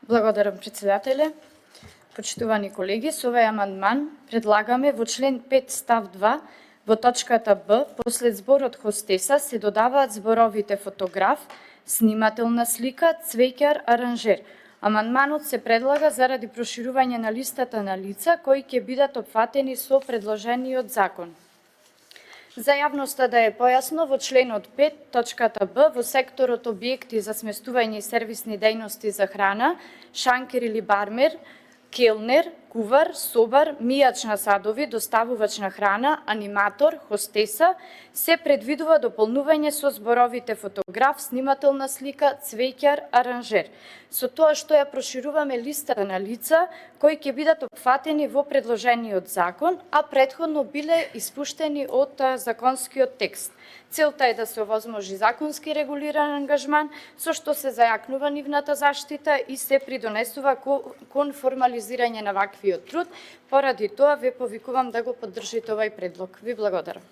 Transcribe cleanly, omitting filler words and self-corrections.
Благодарам, председателе. Почитувани колеги, со овој амандман предлагаме во член 5 став 2 во точката Б после зборот хостеса се додаваат зборовите фотограф, снимателна слика, цвеќар, аранжер. Амандманот се предлага заради проширување на листата на лица кои ќе бидат опфатени со предложениот закон. За јавноста да е појасно, во членот 5, точката Б, во секторот објекти за сместување и сервисни дејности за храна, шанкер или бармер, келнер, кувар, собар, мијач на садови, доставувач на храна, аниматор, хостеса, се предвидува дополнување со зборовите фотограф, снимателна слика, цвеќар, аранжер. Со тоа што ја прошируваме листата на лица кои ќе бидат опфатени во предложениот закон, а претходно биле испуштени од законскиот текст. Целта е да се овозможи законски регулиран ангажман, со што се зајакнува нивната заштита и се придонесува кон формализирање на ваквиот труд. Поради тоа ве повикувам да го поддржите овој предлог. Ви благодарам.